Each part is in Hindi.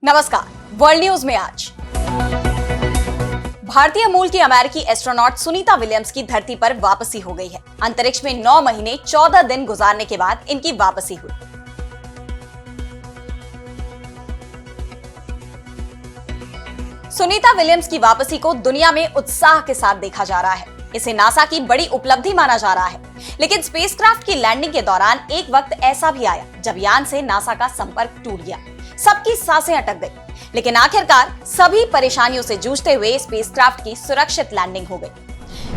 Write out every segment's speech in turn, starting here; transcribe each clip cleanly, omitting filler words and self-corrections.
नमस्कार, वर्ल्ड न्यूज में आज भारतीय मूल की अमेरिकी एस्ट्रोनॉट सुनीता विलियम्स की धरती पर वापसी हो गई है। अंतरिक्ष में 9 महीने 14 दिन गुजारने के बाद इनकी वापसी हुई। सुनीता विलियम्स की वापसी को दुनिया में उत्साह के साथ देखा जा रहा है। इसे नासा की बड़ी उपलब्धि माना जा रहा है। लेकिन स्पेसक्राफ्ट की लैंडिंग के दौरान एक वक्त ऐसा भी आया जब यान से नासा का संपर्क टूट गया। सबकी सांसें अटक गई, लेकिन आखिरकार सभी परेशानियों से जूझते हुए स्पेसक्राफ्ट की सुरक्षित लैंडिंग हो गई।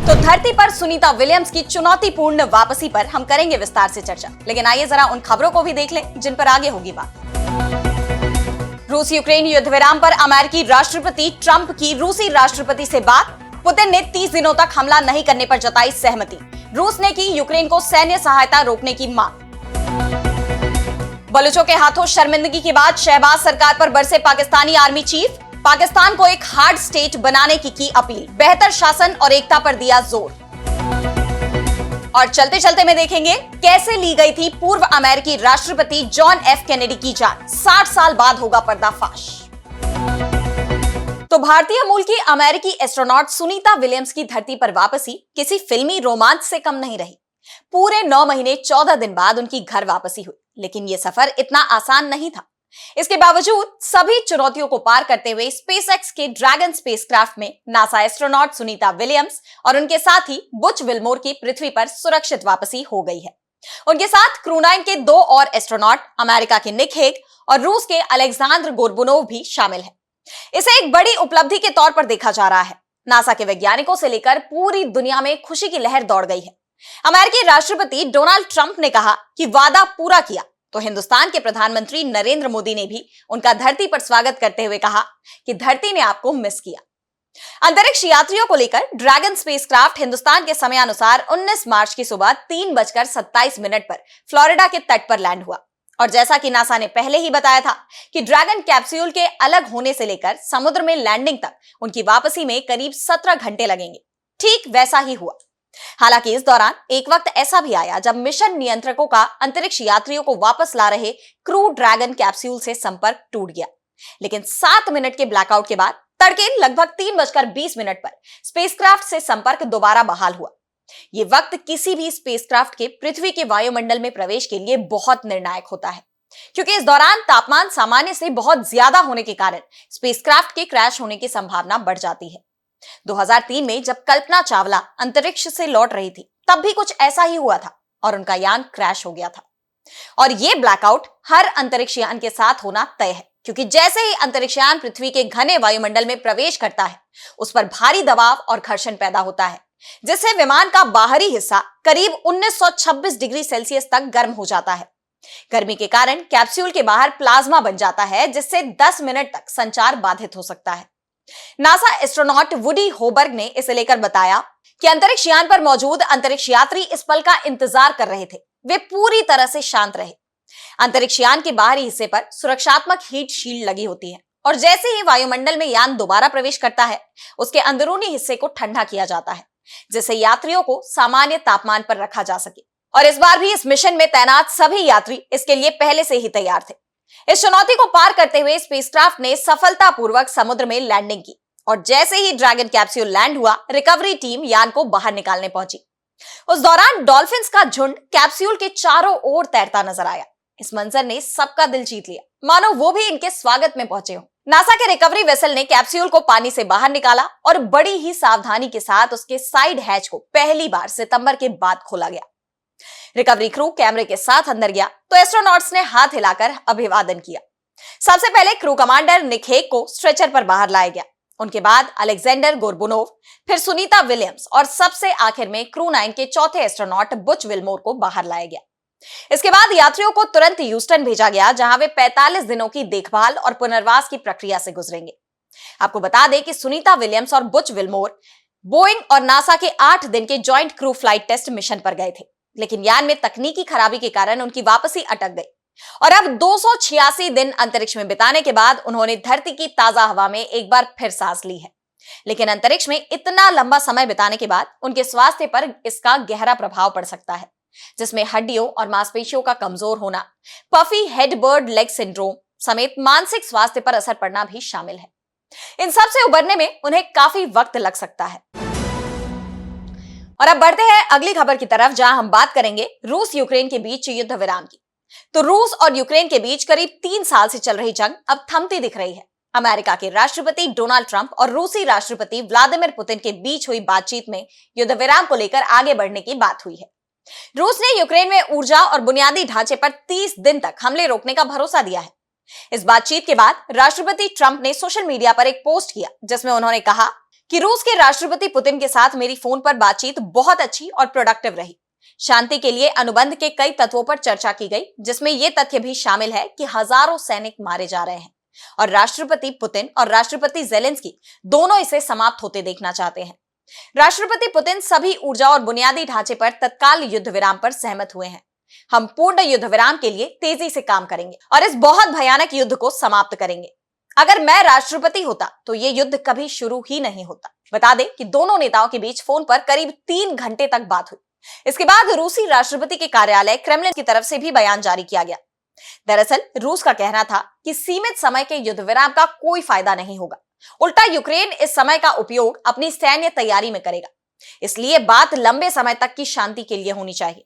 तो धरती पर सुनीता विलियम्स की चुनौतीपूर्ण वापसी पर हम करेंगे विस्तार से चर्चा। लेकिन आइए जरा उन खबरों को भी देख लें जिन पर आगे होगी बात। रूस यूक्रेन युद्ध विराम पर अमेरिकी राष्ट्रपति ट्रंप की रूसी राष्ट्रपति से बात। पुतिन ने 30 दिनों तक हमला नहीं करने पर जताई सहमति। रूस ने की यूक्रेन को सैन्य सहायता रोकने की मांग। बलूचों के हाथों शर्मिंदगी के बाद शहबाज सरकार पर बरसे पाकिस्तानी आर्मी चीफ। पाकिस्तान को एक हार्ड स्टेट बनाने की अपील। बेहतर शासन और एकता पर दिया जोर। और चलते चलते में देखेंगे कैसे ली गई थी पूर्व अमेरिकी राष्ट्रपति जॉन एफ कैनेडी की जान। 60 साल बाद होगा पर्दाफाश। तो भारतीय मूल की अमेरिकी एस्ट्रोनॉट सुनीता विलियम्स की धरती पर वापसी किसी फिल्मी रोमांच से कम नहीं रही। पूरे 9 महीने 14 दिन बाद उनकी घर वापसी हुई। लेकिन यह सफर इतना आसान नहीं था। इसके बावजूद सभी चुनौतियों को पार करते हुए स्पेसएक्स के ड्रैगन स्पेसक्राफ्ट में नासा एस्ट्रोनॉट सुनीता विलियम्स और उनके साथी बुच विल्मोर की पृथ्वी पर सुरक्षित वापसी हो गई है। उनके साथ क्रू9 के 2 और एस्ट्रोनॉट अमेरिका के निक हेग और रूस के अलेक्जेंडर गोर्बुनोव भी शामिल है। इसे एक बड़ी उपलब्धि के तौर पर देखा जा रहा है। नासा के वैज्ञानिकों से लेकर पूरी दुनिया में खुशी की लहर दौड़ गई है। अमेरिकी राष्ट्रपति डोनाल्ड ट्रंप ने कहा कि वादा पूरा किया, तो हिंदुस्तान के प्रधानमंत्री नरेंद्र मोदी ने भी उनका धरती पर स्वागत करते हुए कहा कि धरती ने आपको मिस किया। अंतरिक्ष यात्रियों को लेकर ड्रैगन स्पेसक्राफ्ट हिंदुस्तान के समयानुसार 19 मार्च की सुबह 3:27 पर फ्लोरिडा के तट पर लैंड हुआ। और जैसा कि नासा ने पहले ही बताया था कि ड्रैगन कैप्सूल के अलग होने से लेकर समुद्र में लैंडिंग तक उनकी वापसी में करीब 17 घंटे लगेंगे, ठीक वैसा ही हुआ। हालांकि इस दौरान एक वक्त ऐसा भी आया जब मिशन नियंत्रकों का अंतरिक्ष यात्रियों को वापस ला रहे क्रू ड्रैगन कैप्सूल से संपर्क टूट गया। लेकिन 7 मिनट के ब्लैकआउट के बाद तड़के लगभग 3:20 पर स्पेसक्राफ्ट से संपर्क दोबारा बहाल हुआ। यह वक्त किसी भी स्पेसक्राफ्ट के पृथ्वी के वायुमंडल में प्रवेश के लिए बहुत निर्णायक होता है, क्योंकि इस दौरान तापमान सामान्य से बहुत ज्यादा होने के कारण स्पेसक्राफ्ट के क्रैश होने की संभावना बढ़ जाती है। 2003 में जब कल्पना चावला अंतरिक्ष से लौट रही थी, तब भी कुछ ऐसा ही हुआ था और उनका यान क्रैश हो गया था। और यह ब्लैकआउट हर अंतरिक्ष यान के साथ होना तय है, क्योंकि जैसे ही अंतरिक्ष यान पृथ्वी के घने वायुमंडल में प्रवेश करता है, उस पर भारी दबाव और घर्षण पैदा होता है, जिससे विमान का बाहरी हिस्सा करीब 1926 डिग्री सेल्सियस तक गर्म हो जाता है। गर्मी के कारण कैप्सूल के बाहर प्लाज्मा बन जाता है, जिससे 10 मिनट तक संचार बाधित हो सकता है। नासा एस्ट्रोनॉट वुडी होबर्ग ने इसे लेकर बताया कि अंतरिक्ष यान पर मौजूद अंतरिक्ष यात्री इस पल का इंतजार कर रहे थे। वे पूरी तरह से शांत रहे। अंतरिक्ष यान के बाहरी हिस्से पर सुरक्षात्मक हीट शील्ड लगी होती है और जैसे ही वायुमंडल में यान दोबारा प्रवेश करता है, उसके अंदरूनी हिस्से को ठंडा किया जाता है, जिससे यात्रियों को सामान्य तापमान पर रखा जा सके। और इस बार भी इस मिशन में तैनात सभी यात्री इसके लिए पहले से ही तैयार थे। इस चुनौती को पार करते हुए स्पेसक्राफ्ट ने सफलतापूर्वक समुद्र में लैंडिंग की और जैसे ही ड्रैगन कैप्सूल लैंड हुआ, रिकवरी टीम यान को बाहर निकालने पहुंची। उस दौरान डॉल्फिन्स का झुंड कैप्सूल के चारों ओर तैरता नजर आया। इस मंजर ने सबका दिल जीत लिया, मानो वो भी इनके स्वागत में पहुंचे हो। नासा के रिकवरी वेसल ने कैप्सूल को पानी से बाहर निकाला और बड़ी ही सावधानी के साथ उसके साइड हैच को पहली बार सितंबर के बाद खोला गया। रिकवरी क्रू कैमरे के साथ अंदर गया तो एस्ट्रोनॉट्स ने हाथ हिलाकर अभिवादन किया। सबसे पहले क्रू कमांडर निक हेग को स्ट्रेचर पर बाहर लाया गया। उनके बाद अलेक्जेंडर गोर्बुनोव, फिर सुनीता विलियम्स और सबसे आखिर में क्रू9 के चौथे एस्ट्रोनॉट बुच विल्मोर को बाहर लाया गया। इसके बाद यात्रियों को तुरंत ह्यूस्टन भेजा गया, जहां वे 45 दिनों की देखभाल और पुनर्वास की प्रक्रिया से गुजरेंगे। आपको बता दें कि सुनीता विलियम्स और बुच विल्मोर बोइंग और नासा के 8 दिन के joint crew flight test mission पर गए थे, लेकिन यान में तकनीकी खराबी के कारण उनकी वापसी अटक गई और अब 286 दिन अंतरिक्ष में बिताने के बाद उन्होंने धरती की ताजा हवा में एक बार फिर सांस ली है। लेकिन अंतरिक्ष में इतना लंबा समय बिताने के बाद उनके स्वास्थ्य पर इसका गहरा प्रभाव पड़ सकता है, जिसमें हड्डियों और मांसपेशियों का कमजोर होना, puffy head bird leg syndrome, समेत मानसिक स्वास्थ्य पर असर पड़ना भी शामिल है। इन सब से उबरने में उन्हें काफी वक्त लग सकता है। और अब बढ़ते हैं अगली खबर की तरफ, जहां हम बात करेंगे रूस यूक्रेन के बीच युद्ध विराम की। तो रूस और यूक्रेन के बीच करीब 3 साल से चल रही जंग अब थमती दिख रही है। अमेरिका के राष्ट्रपति डोनाल्ड ट्रंप और रूसी राष्ट्रपति व्लादिमीर पुतिन के बीच हुई बातचीत में युद्ध विराम को लेकर आगे बढ़ने की बात हुई है। रूस ने यूक्रेन में ऊर्जा और बुनियादी ढांचे पर 30 दिन तक हमले रोकने का भरोसा दिया है। इस बातचीत के बाद राष्ट्रपति ट्रंप ने सोशल मीडिया पर एक पोस्ट किया, जिसमें उन्होंने कहा कि रूस के राष्ट्रपति पुतिन के साथ मेरी फोन पर बातचीत बहुत अच्छी और प्रोडक्टिव रही। शांति के लिए अनुबंध के कई तत्वों पर चर्चा की गई, जिसमें यह तथ्य भी शामिल है कि हजारों सैनिक मारे जा रहे हैं और राष्ट्रपति पुतिन और राष्ट्रपति जेलेंस्की दोनों इसे समाप्त होते देखना चाहते हैं। राष्ट्रपति पुतिन सभी ऊर्जा और बुनियादी ढांचे पर तत्काल युद्ध विराम पर सहमत हुए हैं। हम पूर्ण युद्ध विराम के लिए तेजी से काम करेंगे और इस बहुत भयानक युद्ध को समाप्त करेंगे। अगर मैं राष्ट्रपति होता तो ये युद्ध कभी शुरू ही नहीं होता। बता दें कि दोनों नेताओं के बीच फोन पर करीब 3 घंटे तक बात हुई। इसके बाद रूसी राष्ट्रपति के कार्यालय क्रेमलिन की तरफ से भी बयान जारी किया गया। दरअसल रूस का कहना था कि सीमित समय के युद्ध विराम का कोई फायदा नहीं होगा, उल्टा यूक्रेन इस समय का उपयोग अपनी सैन्य तैयारी में करेगा। इसलिए बात लंबे समय तक की शांति के लिए होनी चाहिए।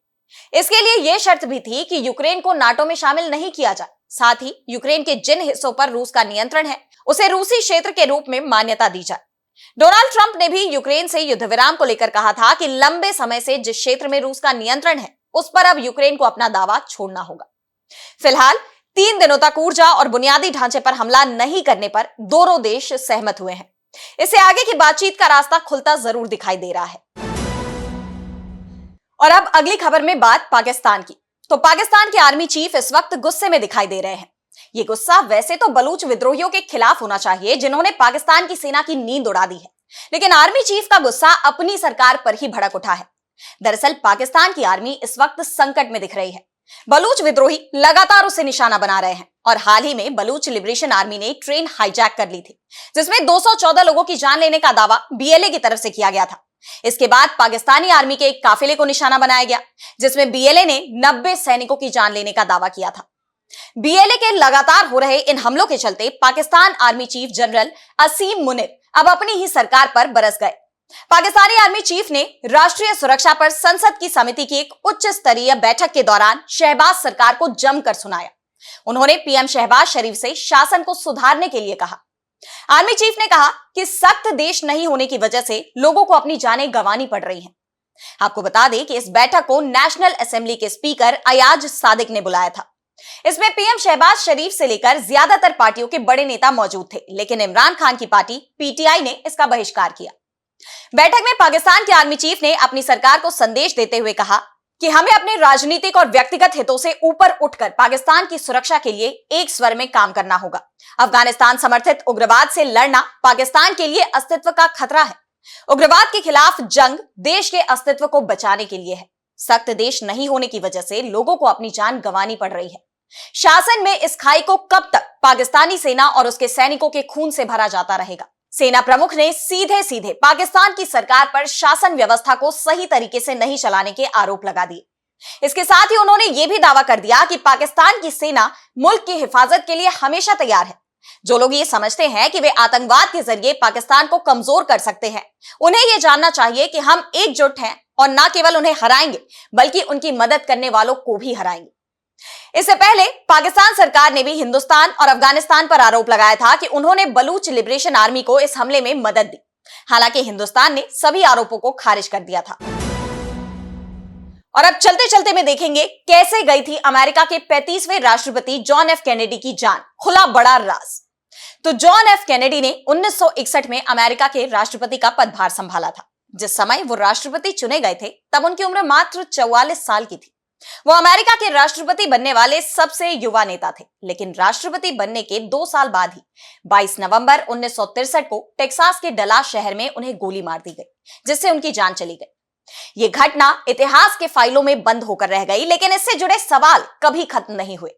इसके लिए यह शर्त भी थी कि यूक्रेन को नाटो में शामिल नहीं किया जाए। साथ ही यूक्रेन के जिन हिस्सों पर रूस का नियंत्रण है उसे रूसी क्षेत्र के रूप में मान्यता दी जाए। डोनाल्ड ट्रंप ने भी यूक्रेन से युद्ध विराम को लेकर कहा था कि लंबे समय से जिस क्षेत्र में रूस का नियंत्रण है उस पर अब यूक्रेन को अपना दावा छोड़ना होगा। फिलहाल 3 दिनों तक ऊर्जा और बुनियादी ढांचे पर हमला नहीं करने पर दोनों देश सहमत हुए हैं। इससे आगे की बातचीत का रास्ता खुलता जरूर दिखाई दे रहा है। और अब अगली खबर में बात पाकिस्तान की। तो पाकिस्तान के आर्मी चीफ इस वक्त गुस्से में दिखाई दे रहे हैं। ये गुस्सा वैसे तो बलूच विद्रोहियों के खिलाफ होना चाहिए, जिन्होंने पाकिस्तान की सेना की नींद उड़ा दी है, लेकिन आर्मी चीफ का गुस्सा अपनी सरकार पर ही भड़क उठा है। दरअसल पाकिस्तान की आर्मी इस वक्त संकट में दिख रही है। बलूच विद्रोही लगातार उसे निशाना बना रहे हैं और हाल ही में बलूच लिबरेशन आर्मी ने ट्रेन हाईजैक कर ली थी, जिसमें 214 लोगों की जान लेने का दावा बीएलए की तरफ से किया गया था। इसके बाद पाकिस्तानी आर्मी के एक काफिले को निशाना बनाया गया, जिसमें बीएलए ने 90 सैनिकों की जान लेने का दावा किया था। बीएलए के लगातार हो रहे इन हमलों के चलते पाकिस्तान आर्मी चीफ जनरल असीम मुनीर अब अपनी ही सरकार पर बरस गए। पाकिस्तानी आर्मी चीफ ने राष्ट्रीय सुरक्षा पर संसद की समिति की एक उच्च स्तरीय बैठक के दौरान शहबाज सरकार को जमकर सुनाया। उन्होंने पीएम शहबाज शरीफ से शासन को सुधारने के लिए कहा। आर्मी चीफ ने कहा कि सख्त देश नहीं होने की वजह से लोगों को अपनी जानें गंवानी पड़ रही हैं। आपको बता दें कि इस बैठक को नेशनल असेंबली के स्पीकर अयाज सादिक ने बुलाया था। इसमें पीएम शहबाज शरीफ से लेकर ज्यादातर पार्टियों के बड़े नेता मौजूद थे, लेकिन इमरान खान की पार्टी पीटीआई ने इसका बहिष्कार किया। बैठक में पाकिस्तान के आर्मी चीफ ने अपनी सरकार को संदेश देते हुए कहा कि हमें अपने राजनीतिक और व्यक्तिगत हितों से ऊपर उठकर पाकिस्तान की सुरक्षा के लिए एक स्वर में काम करना होगा। अफगानिस्तान समर्थित उग्रवाद से लड़ना पाकिस्तान के लिए अस्तित्व का खतरा है। उग्रवाद के खिलाफ जंग देश के अस्तित्व को बचाने के लिए है। सख्त देश नहीं होने की वजह से लोगों को अपनी जान गंवानी पड़ रही है। शासन में इस खाई को कब तक पाकिस्तानी सेना और उसके सैनिकों के खून से भरा जाता रहेगा। सेना प्रमुख ने सीधे सीधे पाकिस्तान की सरकार पर शासन व्यवस्था को सही तरीके से नहीं चलाने के आरोप लगा दिए। इसके साथ ही उन्होंने यह भी दावा कर दिया कि पाकिस्तान की सेना मुल्क की हिफाजत के लिए हमेशा तैयार है। जो लोग ये समझते हैं कि वे आतंकवाद के जरिए पाकिस्तान को कमजोर कर सकते हैं, उन्हें यह जानना चाहिए कि हम एकजुट हैं और न केवल उन्हें हराएंगे बल्कि उनकी मदद करने वालों को भी हराएंगे। इससे पहले पाकिस्तान सरकार ने भी हिंदुस्तान और अफगानिस्तान पर आरोप लगाया था कि उन्होंने बलूच लिबरेशन आर्मी को इस हमले में मदद दी। हालांकि हिंदुस्तान ने सभी आरोपों को खारिज कर दिया था। और अब चलते चलते में देखेंगे कैसे गई थी अमेरिका के 35वें राष्ट्रपति जॉन एफ कैनेडी की जान। खुला बड़ा राज। तो जॉन एफ कैनेडी ने 1961 में अमेरिका के राष्ट्रपति का पदभार संभाला था। जिस समय वो राष्ट्रपति चुने गए थे तब उनकी उम्र मात्र 44 साल की थी। वो अमेरिका के राष्ट्रपति बनने वाले सबसे युवा नेता थे, लेकिन राष्ट्रपति बनने के 2 साल बाद ही 22 नवंबर 1963 को टेक्सास के डलास शहर में उन्हें गोली मार दी गई, जिससे उनकी जान चली गई। ये घटना इतिहास के फाइलों में बंद होकर रह गई, लेकिन इससे जुड़े सवाल कभी खत्म नहीं हुए।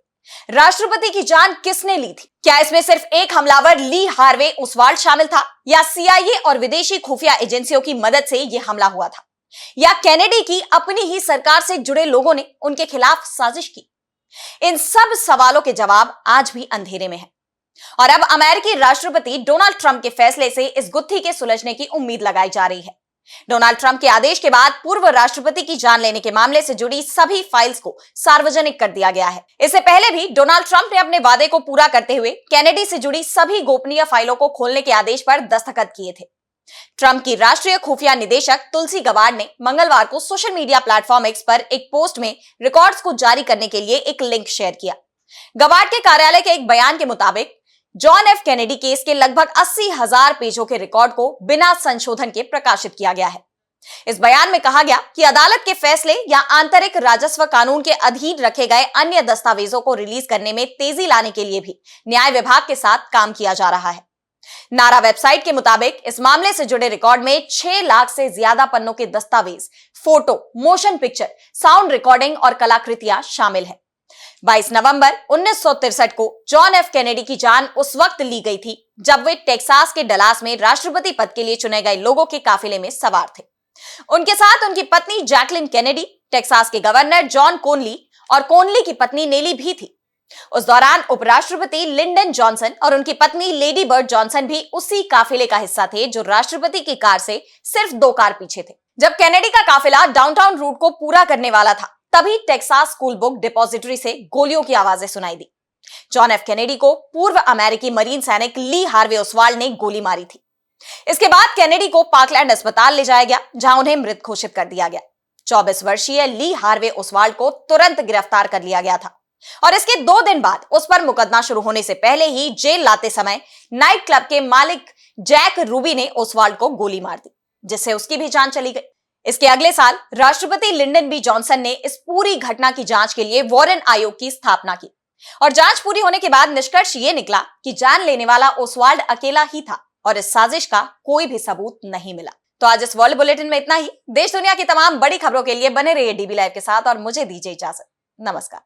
राष्ट्रपति की जान किसने ली थी? क्या इसमें सिर्फ एक हमलावर ली हार्वे ओसवाल्ड शामिल था, या सीआईए और विदेशी खुफिया एजेंसियों की मदद से यह हमला हुआ था, या कैनेडी की अपनी ही सरकार से जुड़े लोगों ने उनके खिलाफ साजिश की? इन सब सवालों के जवाब आज भी अंधेरे में है और अब अमेरिकी राष्ट्रपति डोनाल्ड ट्रंप के फैसले से इस गुत्थी के सुलझने की उम्मीद लगाई जा रही है। डोनाल्ड ट्रंप के आदेश के बाद पूर्व राष्ट्रपति की जान लेने के मामले से जुड़ी सभी फाइल्स को सार्वजनिक कर दिया गया है। इससे पहले भी डोनाल्ड ट्रंप ने अपने वादे को पूरा करते हुए कैनेडी से जुड़ी सभी गोपनीय फाइलों को खोलने के आदेश पर दस्तखत किए थे। ट्रंप की राष्ट्रीय खुफिया निदेशक तुलसी गबार्ड ने मंगलवार को सोशल मीडिया प्लेटफॉर्म एक्स पर एक पोस्ट में रिकॉर्ड्स को जारी करने के लिए एक लिंक शेयर किया। गबार्ड के कार्यालय के एक बयान के मुताबिक जॉन एफ कैनेडी केस के लगभग 80,000 पेजों के रिकॉर्ड को बिना संशोधन के प्रकाशित किया गया है। इस बयान में कहा गया कि अदालत के फैसले या आंतरिक राजस्व कानून के अधीन रखे गए अन्य दस्तावेजों को रिलीज करने में तेजी लाने के लिए भी न्याय विभाग के साथ काम किया जा रहा है। नारा वेबसाइट के मुताबिक इस मामले से जुड़े रिकॉर्ड में 6 लाख से ज्यादा पन्नों के दस्तावेज, photo, motion picture, sound recording और कलाकृतियां शामिल हैं। 22 नवंबर 1963 को जॉन एफ कैनेडी की जान उस वक्त ली गई थी जब वे टेक्सास के डलास में राष्ट्रपति पद के लिए चुने गए लोगों के काफिले में सवार थे। उनके साथ उनकी पत्नी जैकलिन कैनेडी, टेक्सास के गवर्नर जॉन कोनली और कोनली की पत्नी नेली भी थी। उस दौरान उपराष्ट्रपति लिंडन जॉनसन और उनकी पत्नी लेडी बर्ड जॉनसन भी उसी काफिले का हिस्सा थे जो राष्ट्रपति की कार से सिर्फ 2 कार पीछे थे। जब कैनेडी का काफिला डाउनटाउन रूट को पूरा करने वाला था तभी टेक्सास स्कूल बुक डिपॉजिटरी से गोलियों की आवाजें सुनाई दी। जॉन एफ कैनेडी को पूर्व अमेरिकी मरीन सैनिक ली हार्वे ओसवाल्ड ने गोली मारी थी। इसके बाद कैनेडी को पार्कलैंड अस्पताल ले जाया गया जहां उन्हें मृत घोषित कर दिया गया। 24 वर्षीय ली हार्वे ओसवाल्ड को तुरंत गिरफ्तार कर लिया गया था और इसके 2 दिन बाद उस पर मुकदमा शुरू होने से पहले ही जेल लाते समय नाइट क्लब के मालिक जैक रूबी ने ओसवाल्ड को गोली मार दी, जिससे उसकी भी जान चली गई। इसके अगले साल राष्ट्रपति लिंडन बी जॉनसन ने इस पूरी घटना की जांच के लिए वॉरेन आयोग की स्थापना की और जांच पूरी होने के बाद निष्कर्ष ये निकला कि जान लेने वाला ओसवाल्ड अकेला ही था और इस साजिश का कोई भी सबूत नहीं मिला। तो आज इस वर्ल्ड बुलेटिन में इतना ही। देश दुनिया की तमाम बड़ी खबरों के लिए बने रहिए डीबी लाइव के साथ और मुझे दीजिए इजाजत। नमस्कार।